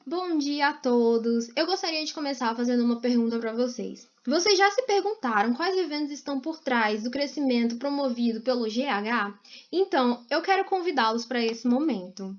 Bom dia a todos! Eu gostaria de começar fazendo uma pergunta para vocês. Vocês já se perguntaram quais eventos estão por trás do crescimento promovido pelo GH? Então, eu quero convidá-los para esse momento.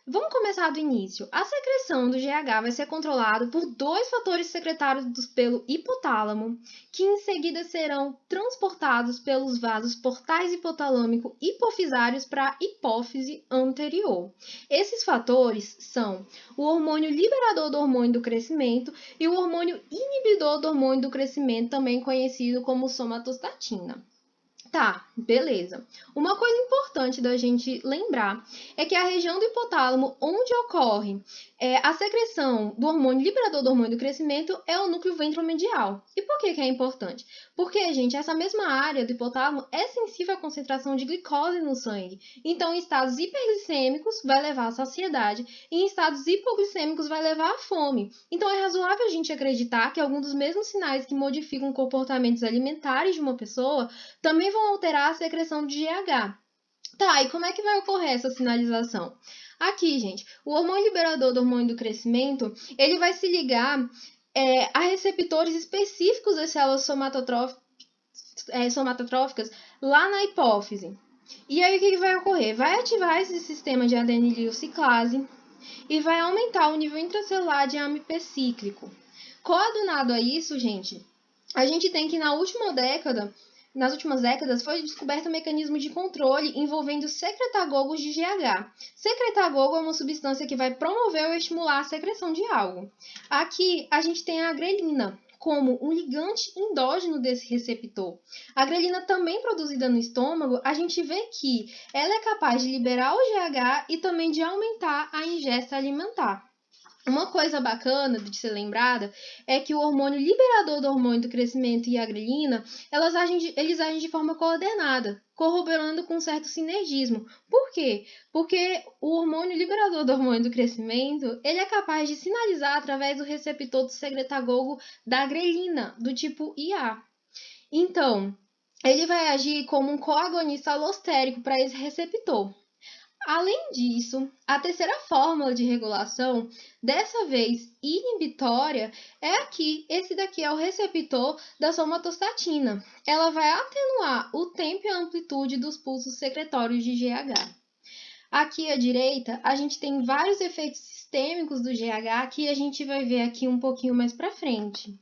Vamos começar do início. A secreção do GH vai ser controlada por dois fatores secretados pelo hipotálamo, que em seguida serão transportados pelos vasos portais hipotalâmico hipofisários para a hipófise anterior. Esses fatores são o hormônio liberador do hormônio do crescimento e o hormônio inibidor do hormônio do crescimento, também conhecido como somatostatina. Tá, beleza. Uma coisa importante da gente lembrar é que a região do hipotálamo onde ocorre a secreção do hormônio liberador do hormônio do crescimento é o núcleo ventromedial. E por que é importante? Porque, gente, essa mesma área do hipotálamo é sensível à concentração de glicose no sangue. Então, em estados hiperglicêmicos vai levar à saciedade e em estados hipoglicêmicos vai levar à fome. Então, é razoável a gente acreditar que alguns dos mesmos sinais que modificam comportamentos alimentares de uma pessoa também vão alterar a secreção de GH. Tá, e como é que vai ocorrer essa sinalização? Aqui, gente, o hormônio liberador do hormônio do crescimento, ele vai se ligar a receptores específicos das células somatotróficas lá na hipófise. E aí, o que vai ocorrer? Vai ativar esse sistema de adenililciclase e vai aumentar o nível intracelular de AMP cíclico. Coadunado a isso, gente, a gente tem que nas últimas décadas, foi descoberto um mecanismo de controle envolvendo secretagogos de GH. Secretagogo é uma substância que vai promover ou estimular a secreção de algo. Aqui, a gente tem a grelina como um ligante endógeno desse receptor. A grelina também produzida no estômago, a gente vê que ela é capaz de liberar o GH e também de aumentar a ingesta alimentar. Uma coisa bacana de ser lembrada é que o hormônio liberador do hormônio do crescimento e a grelina, eles agem de forma coordenada, corroborando com um certo sinergismo. Por quê? Porque o hormônio liberador do hormônio do crescimento, ele é capaz de sinalizar através do receptor do secretagogo da grelina, do tipo IA. Então, ele vai agir como um coagonista alostérico para esse receptor. Além disso, a terceira fórmula de regulação, dessa vez inibitória, é aqui. Esse daqui é o receptor da somatostatina. Ela vai atenuar o tempo e a amplitude dos pulsos secretórios de GH. Aqui à direita, a gente tem vários efeitos sistêmicos do GH que a gente vai ver aqui um pouquinho mais para frente.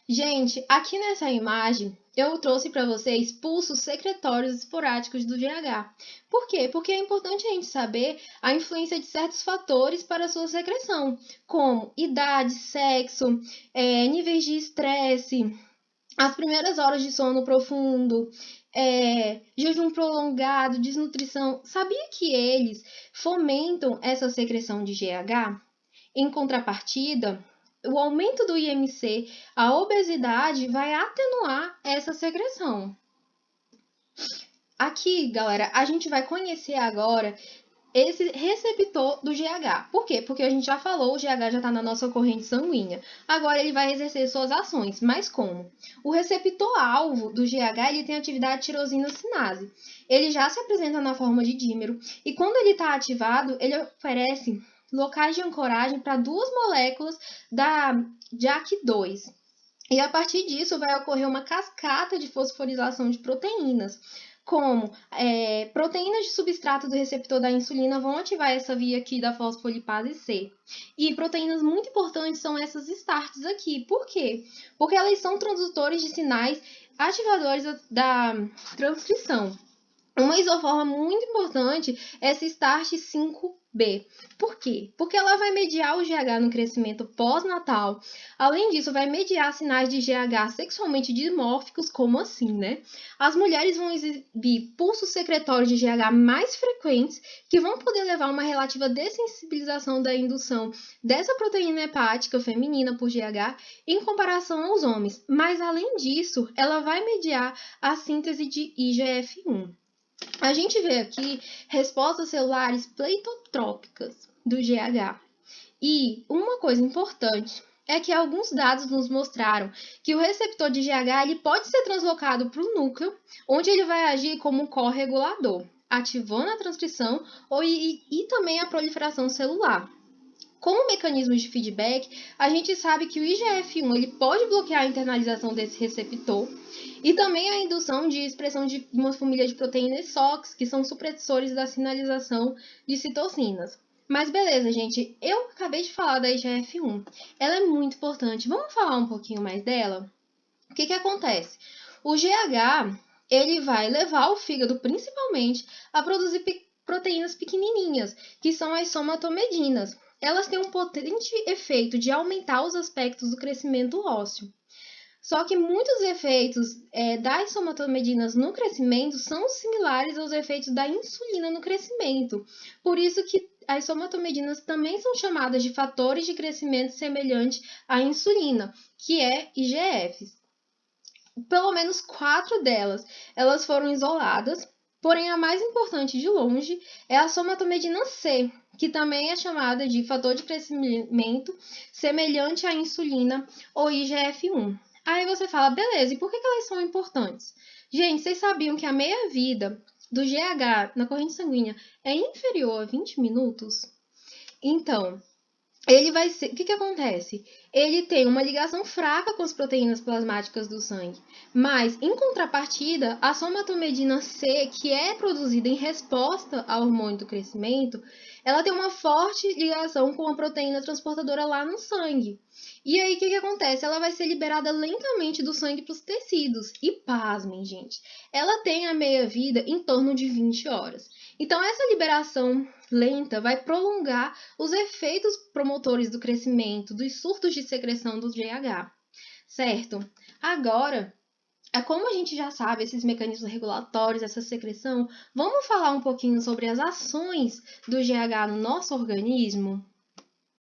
Gente, aqui nessa imagem, eu trouxe para vocês pulsos secretórios esporádicos do GH. Por quê? Porque é importante a gente saber a influência de certos fatores para a sua secreção, como idade, sexo, níveis de estresse, as primeiras horas de sono profundo, jejum prolongado, desnutrição. Sabia que eles fomentam essa secreção de GH? Em contrapartida, o aumento do IMC, a obesidade, vai atenuar essa secreção. Aqui, galera, a gente vai conhecer agora esse receptor do GH. Por quê? Porque a gente já falou, o GH já está na nossa corrente sanguínea. Agora ele vai exercer suas ações. Mas como? O receptor-alvo do GH ele tem atividade tirosina-sinase. Ele já se apresenta na forma de dímero. E quando ele está ativado, ele oferece locais de ancoragem para duas moléculas da JAK2. E a partir disso vai ocorrer uma cascata de fosforilação de proteínas, como proteínas de substrato do receptor da insulina vão ativar essa via aqui da fosfolipase C. E proteínas muito importantes são essas starts aqui. Por quê? Porque elas são transdutores de sinais ativadores da transcrição. Uma isoforma muito importante é essa Start 5B. Por quê? Porque ela vai mediar o GH no crescimento pós-natal. Além disso, vai mediar sinais de GH sexualmente dimórficos, como assim, né? As mulheres vão exibir pulsos secretórios de GH mais frequentes, que vão poder levar a uma relativa dessensibilização da indução dessa proteína hepática feminina por GH em comparação aos homens. Mas, além disso, ela vai mediar a síntese de IGF-1. A gente vê aqui respostas celulares pleitotrópicas do GH. E uma coisa importante é que alguns dados nos mostraram que o receptor de GH ele pode ser translocado para o núcleo, onde ele vai agir como um corregulador, ativando a transcrição e também a proliferação celular. Como mecanismo de feedback, a gente sabe que o IGF-1 ele pode bloquear a internalização desse receptor e também a indução de expressão de uma família de proteínas SOX, que são supressores da sinalização de citocinas. Mas beleza, gente, eu acabei de falar da IGF-1. Ela é muito importante. Vamos falar um pouquinho mais dela? O que acontece? O GH, ele vai levar o fígado, principalmente, a produzir proteínas pequenininhas, que são as somatomedinas. Elas têm um potente efeito de aumentar os aspectos do crescimento ósseo. Só que muitos efeitos das somatomedinas no crescimento são similares aos efeitos da insulina no crescimento. Por isso que as somatomedinas também são chamadas de fatores de crescimento semelhante à insulina, que é IGFs. Pelo menos 4 delas, elas foram isoladas, porém a mais importante de longe é a somatomedina C, que também é chamada de fator de crescimento semelhante à insulina ou IGF-1. Aí você fala, beleza, e por que elas são importantes? Gente, vocês sabiam que a meia-vida do GH na corrente sanguínea é inferior a 20 minutos? Então, ele vai ser. O que acontece? Ele tem uma ligação fraca com as proteínas plasmáticas do sangue, mas, em contrapartida, a somatomedina C, que é produzida em resposta ao hormônio do crescimento, ela tem uma forte ligação com a proteína transportadora lá no sangue. E aí, o que acontece? Ela vai ser liberada lentamente do sangue para os tecidos. E pasmem, gente, ela tem a meia-vida em torno de 20 horas. Então, essa liberação lenta vai prolongar os efeitos promotores do crescimento, dos surtos de secreção do GH, certo? Agora, como a gente já sabe esses mecanismos regulatórios, essa secreção, vamos falar um pouquinho sobre as ações do GH no nosso organismo?